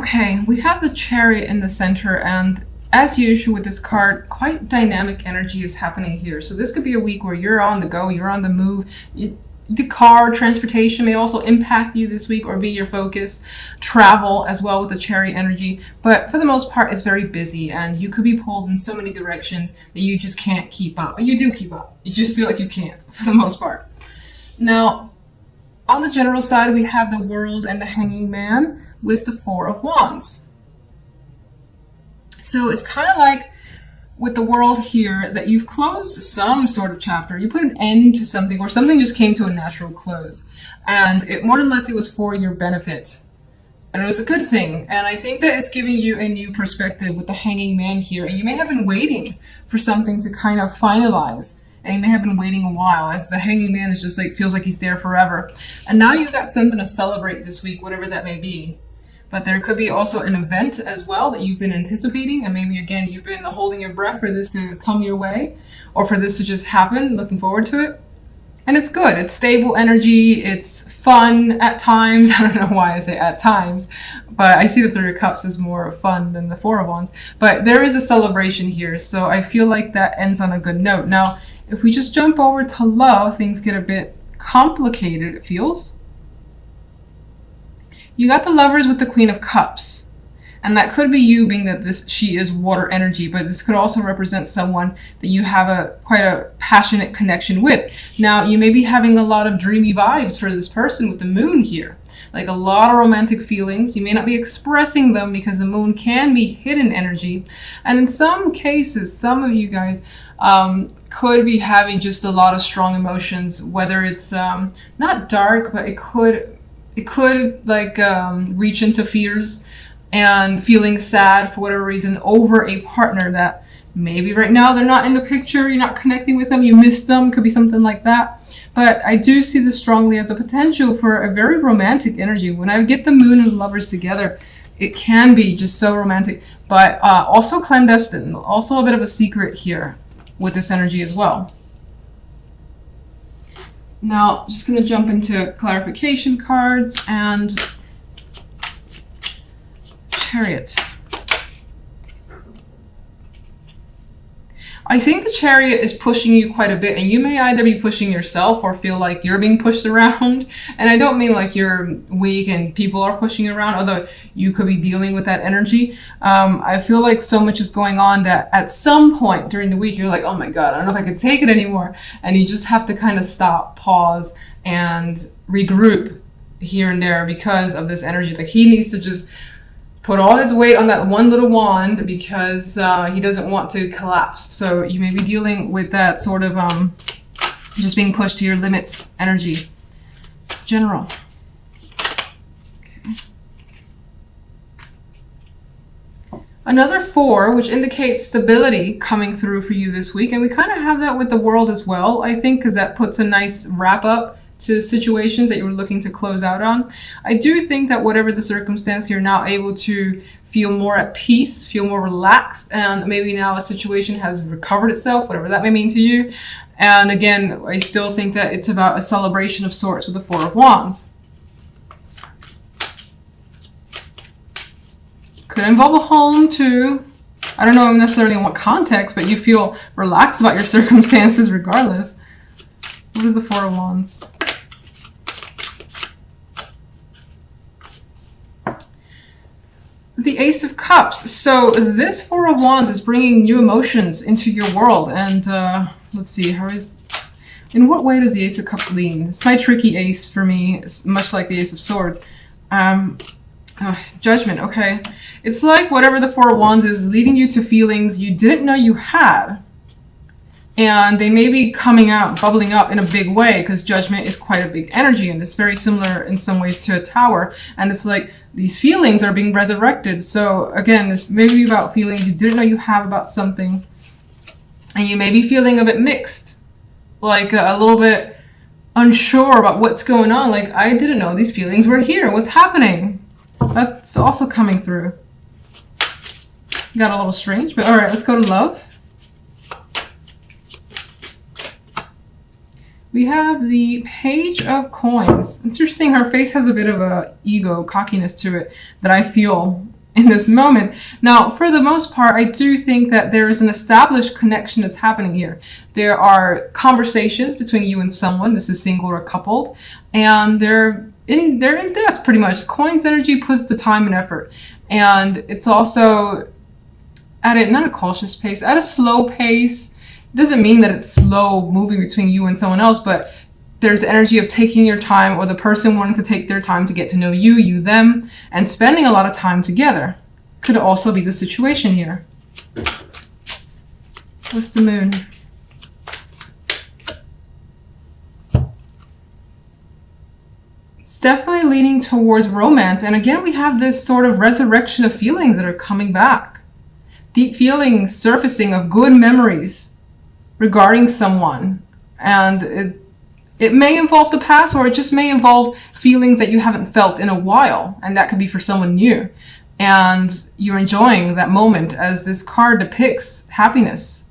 Okay, we have the Chariot in the center, and as usual with this card, quite dynamic energy is happening here. So this could be a week where you're on the go, you're on the move. The car, transportation may also impact you this week or be your focus. Travel as well with the Chariot energy. But for the most part, it's very busy, and you could be pulled in so many directions that you just can't keep up. You do keep up. You just feel like you can't for the most part. Now, on the general side, we have the World and the Hanging Man with the Four of Wands. So it's kind of like with the World here that you've closed some sort of chapter. You put an end to something, or something just came to a natural close. And it more than likely was for your benefit. And it was a good thing. And I think that it's giving you a new perspective with the Hanging Man here. And you may have been waiting for something to kind of finalize. And you may have been waiting a while, as the Hanging Man is just like, feels like he's there forever. And now you've got something to celebrate this week, whatever that may be. But there could be also an event as well that you've been anticipating, and maybe again you've been holding your breath for this to come your way, or for this to just happen, looking forward to it. And it's good, it's stable energy, it's fun at times. I don't know why I say at times, but I see the Three of Cups is more fun than the Four of Wands. But there is a celebration here, so I feel like that ends on a good note. Now, if we just jump over to love, things get a bit complicated, it feels. You got the Lovers with the Queen of Cups, and that could be you, being that she is water energy, but this could also represent someone that you have quite a passionate connection with. Now, you may be having a lot of dreamy vibes for this person with the Moon here, like a lot of romantic feelings. You may not be expressing them because the Moon can be hidden energy, and in some cases, some of you guys could be having just a lot of strong emotions, whether it's not dark, but it could like reach into fears and feeling sad for whatever reason over a partner that maybe right now they're not in the picture, you're not connecting with them, you miss them, could be something like that. But I do see this strongly as a potential for a very romantic energy. When I get the Moon and the Lovers together, it can be just so romantic, but also clandestine, also a bit of a secret here with this energy as well. Now, just going to jump into clarification cards and Chariot. I think the Chariot is pushing you quite a bit, and you may either be pushing yourself or feel like you're being pushed around. And I don't mean like you're weak and people are pushing you around, although you could be dealing with that energy. I feel like so much is going on that at some point during the week, you're like, oh my God, I don't know if I can take it anymore. And you just have to kind of stop, pause, and regroup here and there because of this energy. Like he needs to just put all his weight on that one little wand because he doesn't want to collapse. So you may be dealing with that sort of just being pushed to your limits energy. General. Okay. Another 4, which indicates stability coming through for you this week. And we kind of have that with the World as well, I think, because that puts a nice wrap up to situations that you were looking to close out on. I do think that whatever the circumstance, you're now able to feel more at peace, feel more relaxed, and maybe now a situation has recovered itself, whatever that may mean to you. And again, I still think that it's about a celebration of sorts with the Four of Wands. Could involve a home too. I don't know necessarily in what context, but you feel relaxed about your circumstances regardless. What is the Four of Wands? The Ace of Cups. So this Four of Wands is bringing new emotions into your world. And let's see, in what way does the Ace of Cups lean? It's my tricky ace for me, it's much like the Ace of Swords. Judgment, okay. It's like whatever the Four of Wands is leading you to feelings you didn't know you had. And they may be coming out, bubbling up in a big way, because Judgment is quite a big energy, and it's very similar in some ways to a Tower. And it's like these feelings are being resurrected. So again, this may be about feelings you didn't know you have about something, and you may be feeling a bit mixed, like a little bit unsure about what's going on. Like, I didn't know these feelings were here. What's happening? That's also coming through. Got a little strange, but all right, let's go to love. We have the Page of Coins. Interesting, her face has a bit of a ego, cockiness to it that I feel in this moment. Now, for the most part, I do think that there is an established connection that's happening here. There are conversations between you and someone. This is single or coupled, and they're in depth pretty much. Coin's energy puts the time and effort, and it's also at a not a cautious pace, at a slow pace. It doesn't mean that it's slow moving between you and someone else, but there's the energy of taking your time, or the person wanting to take their time to get to know you, you them, and spending a lot of time together. Could also be the situation here. What's the moon? It's definitely leaning towards romance. And again, we have this sort of resurrection of feelings that are coming back. Deep feelings surfacing of good memories regarding someone. And it may involve the past, or it just may involve feelings that you haven't felt in a while, and that could be for someone new. And you're enjoying that moment, as this card depicts happiness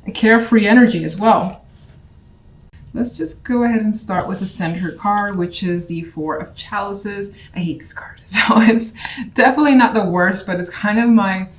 and carefree energy as well. Let's just go ahead and start with the center card, which is the Four of Chalices. I hate this card. So it's definitely not the worst, but it's kind of my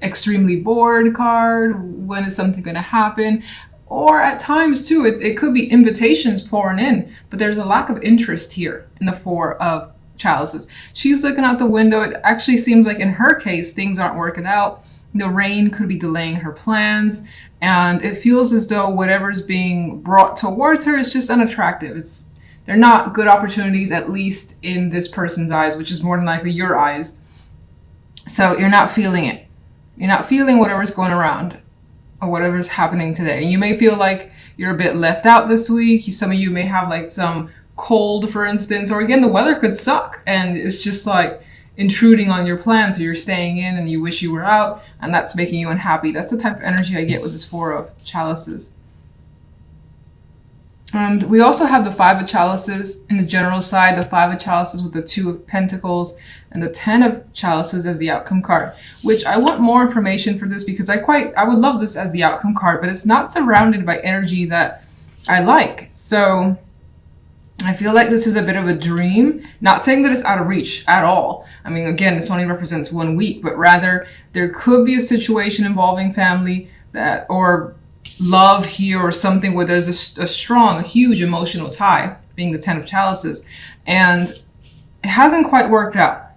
extremely bored card. When is something going to happen? Or at times too, it could be invitations pouring in, but there's a lack of interest here in the Four of Chalices. She's looking out the window. It actually seems like in her case, things aren't working out. The rain could be delaying her plans, and it feels as though whatever's being brought towards her is just unattractive. They're not good opportunities, at least in this person's eyes, which is more than likely your eyes. So you're not feeling it. You're not feeling whatever's going around, or whatever's happening today. And you may feel like you're a bit left out this week. Some of you may have like some cold, for instance, or again, the weather could suck and it's just like intruding on your plans. So you're staying in and you wish you were out, and that's making you unhappy. That's the type of energy I get with this Four of Chalices. And we also have the Five of Chalices in the general side, the Five of Chalices with the Two of Pentacles, and the Ten of Chalices as the outcome card, which I want more information for this because I would love this as the outcome card, but it's not surrounded by energy that I like. So I feel like this is a bit of a dream. Not saying that it's out of reach at all. I mean, again, this only represents 1 week, but rather there could be a situation involving family or love here, or something where there's a strong, a huge emotional tie, being the Ten of Chalices, and it hasn't quite worked out.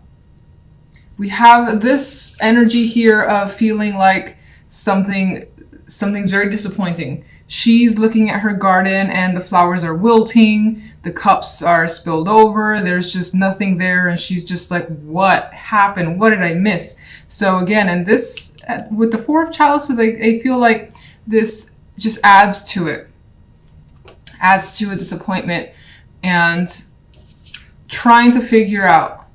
We have this energy here of feeling like something's very disappointing. She's looking at her garden and the flowers are wilting, the cups are spilled over, there's just nothing there, and she's just like, what happened? What did I miss? So again, and this, with the Four of Chalices, I feel like this just adds to it. Adds to a disappointment and trying to figure out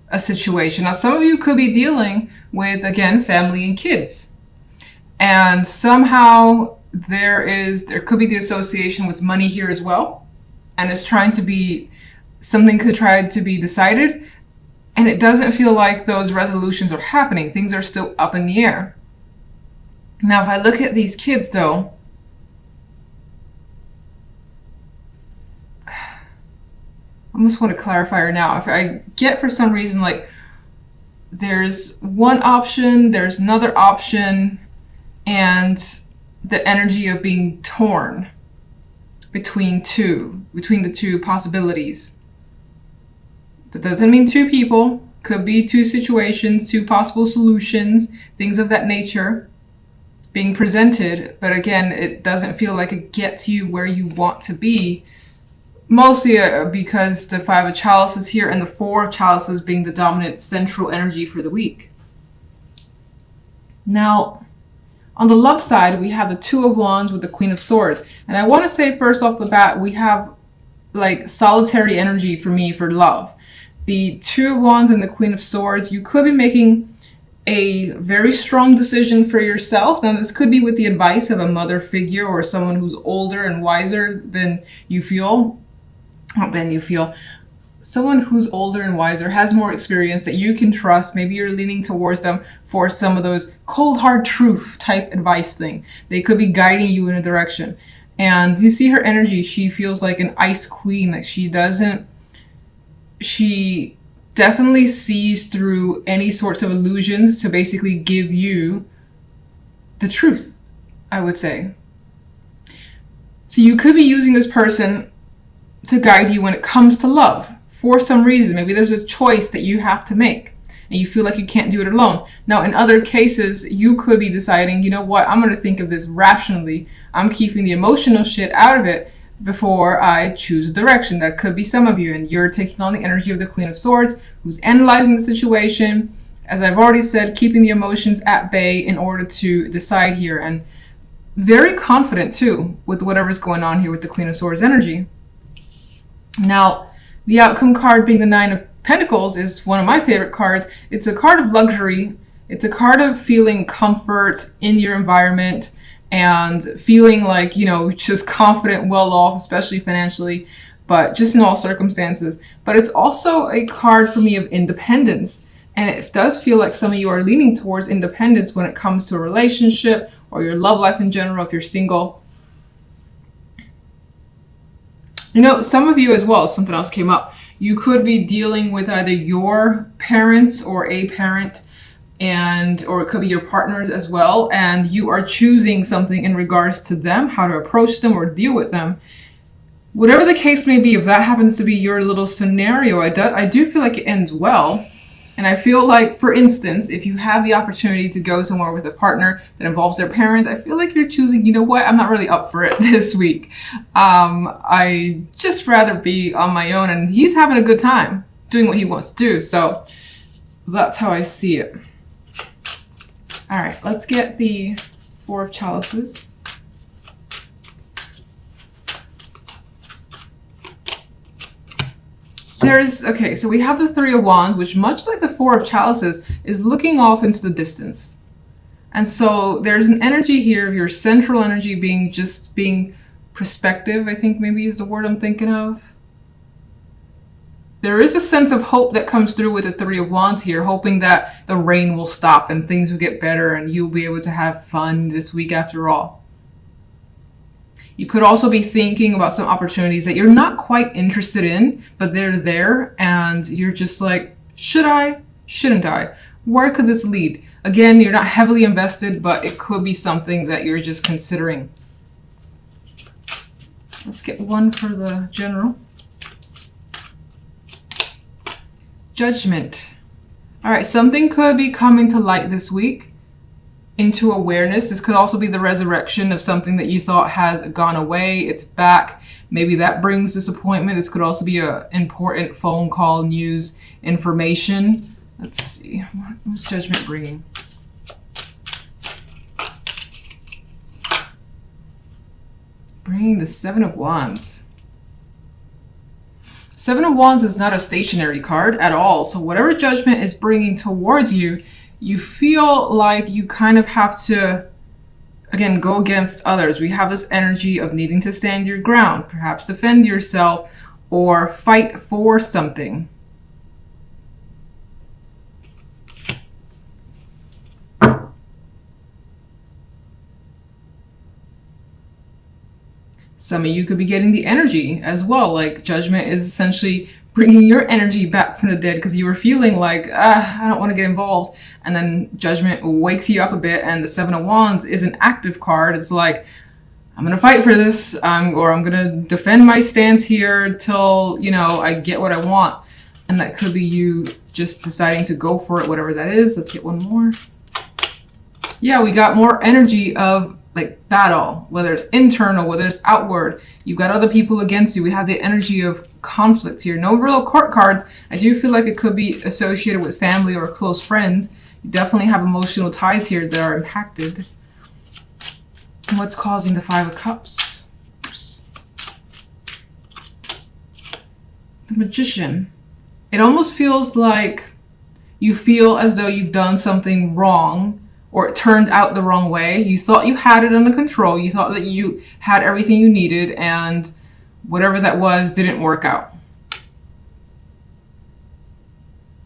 a situation. Now, some of you could be dealing with, again, family and kids. And somehow there could be the association with money here as well. And it's something could try to be decided. And it doesn't feel like those resolutions are happening. Things are still up in the air. Now, if I look at these kids, though, I almost want to clarify her now. If I get for some reason, like, there's one option, there's another option, and the energy of being torn between the two possibilities. That doesn't mean two people. Could be two situations, two possible solutions, things of that nature being presented, but again, it doesn't feel like it gets you where you want to be, mostly because the Five of Chalices here and the Four of Chalices being the dominant central energy for the week. Now, on the love side, we have the Two of Wands with the Queen of Swords, and I want to say first off the bat, we have like solitary energy for me for love. The Two of Wands and the Queen of Swords, you could be making a very strong decision for yourself. Now, this could be with the advice of a mother figure or someone who's older and wiser than you feel. Not than you feel. Someone who's older and wiser, has more experience that you can trust. Maybe you're leaning towards them for some of those cold hard truth type advice thing. They could be guiding you in a direction. And you see her energy. She feels like an ice queen. Like she definitely sees through any sorts of illusions to basically give you the truth, I would say. So you could be using this person to guide you when it comes to love for some reason. Maybe there's a choice that you have to make and you feel like you can't do it alone. Now, in other cases, you could be deciding, you know what, I'm going to think of this rationally. I'm keeping the emotional shit out of it before I choose a direction. That could be some of you, and you're taking on the energy of the Queen of Swords, who's analyzing the situation, as I've already said, keeping the emotions at bay in order to decide here, and very confident too with whatever's going on here with the Queen of Swords energy. Now, the outcome card being the Nine of Pentacles is one of my favorite cards. It's a card of luxury. It's a card of feeling comfort in your environment and feeling like, you know, just confident, well off, especially financially, but just in all circumstances. But it's also a card for me of independence. And it does feel like some of you are leaning towards independence when it comes to a relationship or your love life in general, if you're single. You know, some of you as well, something else came up. You could be dealing with either your parents or a parent, or it could be your partners as well, and you are choosing something in regards to them, how to approach them or deal with them. Whatever the case may be, if that happens to be your little scenario, I do feel like it ends well. And I feel like, for instance, if you have the opportunity to go somewhere with a partner that involves their parents, I feel like you're choosing, you know what, I'm not really up for it this week. I just rather be on my own, and he's having a good time doing what he wants to do. So that's how I see it. All right, let's get the Four of Chalices. Okay, so we have the Three of Wands, which much like the Four of Chalices is looking off into the distance. And so there's an energy here of your central energy being perspective, I think maybe is the word I'm thinking of. There is a sense of hope that comes through with the Three of Wands here, hoping that the rain will stop and things will get better and you'll be able to have fun this week after all. You could also be thinking about some opportunities that you're not quite interested in, but they're there and you're just like, should I? Shouldn't I? Where could this lead? Again, you're not heavily invested, but it could be something that you're just considering. Let's get one for the general. Judgment. All right, something could be coming to light this week into awareness. This could also be the resurrection of something that you thought has gone away. It's back. Maybe that brings disappointment. This could also be an important phone call, news, information. Let's see. What's Judgment bringing? Bringing the Seven of Wands. Seven of Wands is not a stationary card at all. So whatever Judgment is bringing towards you, you feel like you kind of have to, again, go against others. We have this energy of needing to stand your ground, perhaps defend yourself or fight for something. Some of you could be getting the energy as well. Like Judgment is essentially bringing your energy back from the dead because you were feeling like, I don't want to get involved. And then Judgment wakes you up a bit, and the Seven of Wands is an active card. It's like, I'm going to fight for this, or I'm going to defend my stance here till, you know, I get what I want. And that could be you just deciding to go for it, whatever that is. Let's get one more. Yeah, we got more energy of like battle, whether it's internal, whether it's outward. You've got other people against you. We have the energy of conflict here. No real court cards. I do feel like it could be associated with family or close friends. You definitely have emotional ties here that are impacted. What's causing the Five of Cups? The Magician. It almost feels like you feel as though you've done something wrong, or it turned out the wrong way. You thought you had it under control. You thought that you had everything you needed, and whatever that was didn't work out.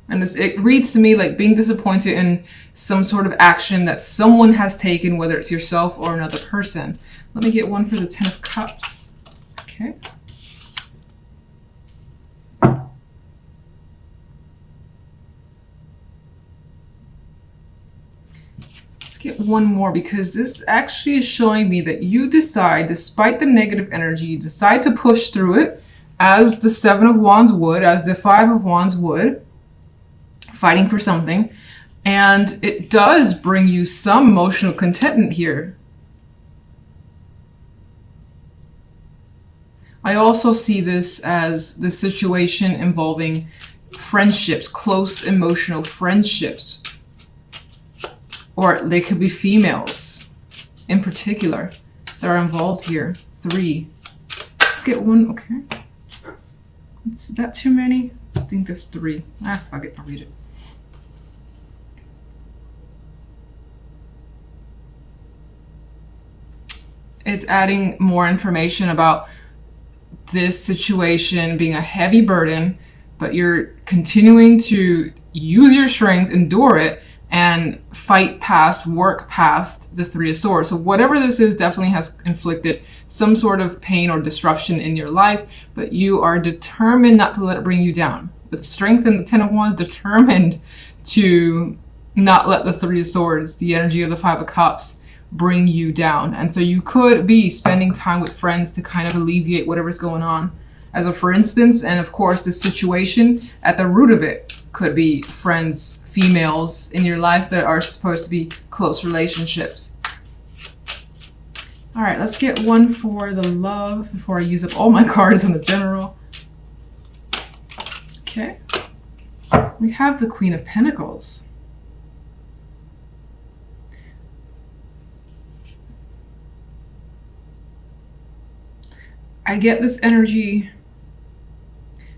And it reads to me like being disappointed in some sort of action that someone has taken, whether it's yourself or another person. Let me get one for the Ten of Cups. Okay. get one more, because this actually is showing me that you decide, despite the negative energy, you decide to push through it, as the Seven of Wands would, as the Five of Wands would, fighting for something. And it does bring you some emotional contentment here. I also see this as the situation involving friendships, close emotional friendships. Or they could be females in particular that are involved here. 3. Let's get one. Okay. Is that too many? I think that's 3. Fuck it. I'll read it. It's adding more information about this situation being a heavy burden, but you're continuing to use your strength, endure it, and fight past, work past the 3 of Swords. So whatever this is definitely has inflicted some sort of pain or disruption in your life, but you are determined not to let it bring you down. With strength and the 10 of Wands, determined to not let the 3 of Swords, the energy of the 5 of Cups, bring you down. And so you could be spending time with friends to kind of alleviate whatever's going on. As a for instance, and of course this situation at the root of it could be friends, females in your life that are supposed to be close relationships. All right, let's get one for the love before I use up all my cards on the general. Okay, we have the Queen of Pentacles. I get this energy.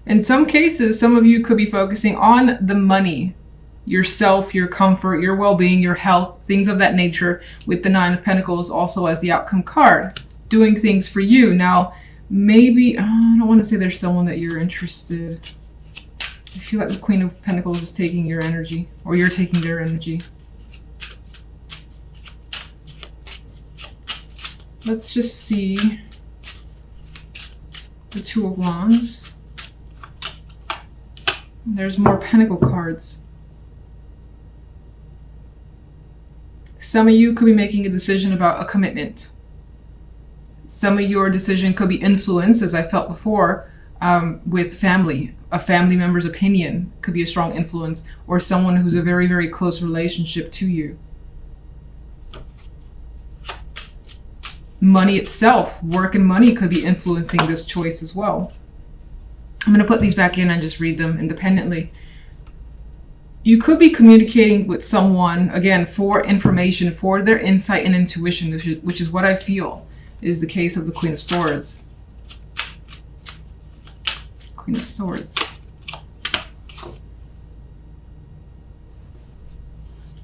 In some cases, some of you could be focusing on the money, yourself, your comfort, your well-being, your health, things of that nature, with the 9 of Pentacles also as the outcome card, doing things for you. Now, maybe, I don't want to say there's someone that you're interested. I feel like the Queen of Pentacles is taking your energy, or you're taking their energy. Let's just see. The 2 of Wands. There's more Pentacle cards. Some of you could be making a decision about a commitment. Some of your decision could be influenced, as I felt before, with family. A family member's opinion could be a strong influence, or someone who's a very, very close relationship to you. Money itself, work and money could be influencing this choice as well. I'm going to put these back in and just read them independently. You could be communicating with someone, again, for information, for their insight and intuition, which is what I feel is the case of the Queen of Swords. Queen of Swords.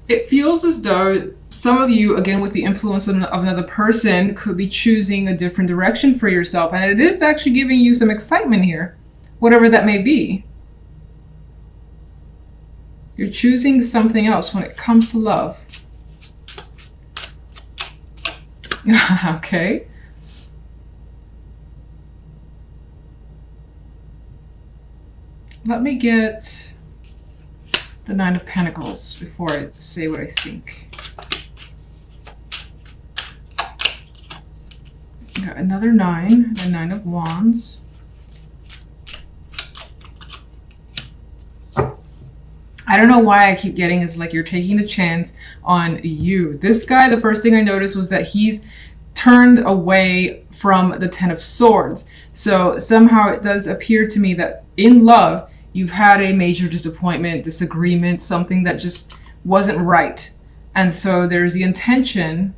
It feels as though some of you, again, with the influence of another person, could be choosing a different direction for yourself. And it is actually giving you some excitement here, whatever that may be. You're choosing something else when it comes to love. Okay. Let me get the 9 of Pentacles before I say what I think. Got another 9, the 9 of Wands. I don't know why I keep getting is like you're taking a chance on you. This guy, the first thing I noticed was that he's turned away from the 10 of Swords. So somehow it does appear to me that in love, you've had a major disappointment, disagreement, something that just wasn't right. And so there's the intention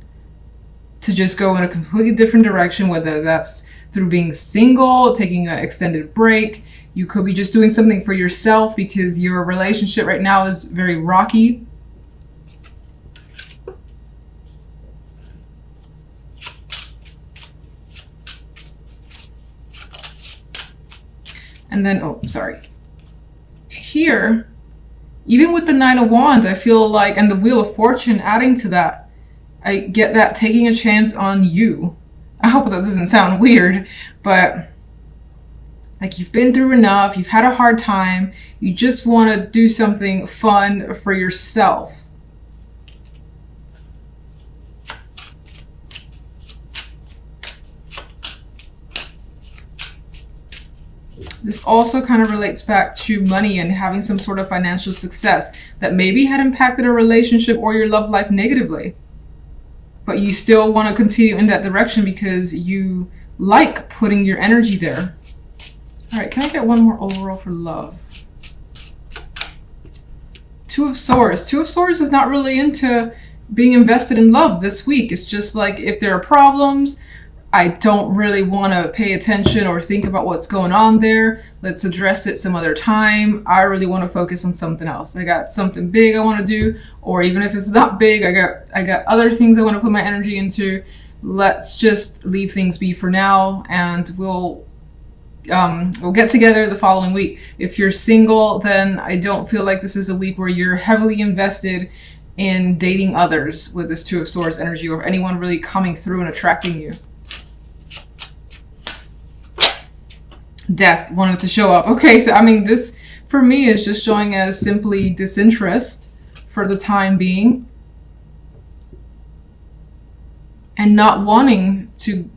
to just go in a completely different direction, whether that's through being single, taking an extended break. You could be just doing something for yourself because your relationship right now is very rocky. And then, oh, sorry. Here, even with the 9 of Wands, I feel like, and the Wheel of Fortune adding to that, I get that taking a chance on you. I hope that doesn't sound weird, but like you've been through enough, you've had a hard time, you just want to do something fun for yourself. This also kind of relates back to money and having some sort of financial success that maybe had impacted a relationship or your love life negatively. But you still want to continue in that direction because you like putting your energy there. All right, can I get one more overall for love? Two of Swords. Two of Swords is not really into being invested in love this week. It's just like, if there are problems, I don't really want to pay attention or think about what's going on there. Let's address it some other time. I really want to focus on something else. I got something big I want to do, or even if it's not big, I got other things I want to put my energy into. Let's just leave things be for now, and we'll get together the following week. If you're single, then I don't feel like this is a week where you're heavily invested in dating others with this Two of Swords energy, or anyone really coming through and attracting you. Death wanted to show up. Okay, so I mean, this for me is just showing as simply disinterest for the time being, and not wanting to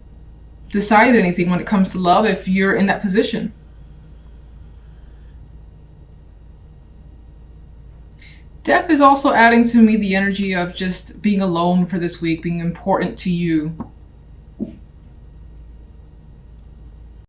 decide anything when it comes to love if you're in that position. Death is also adding to me the energy of just being alone for this week, being important to you.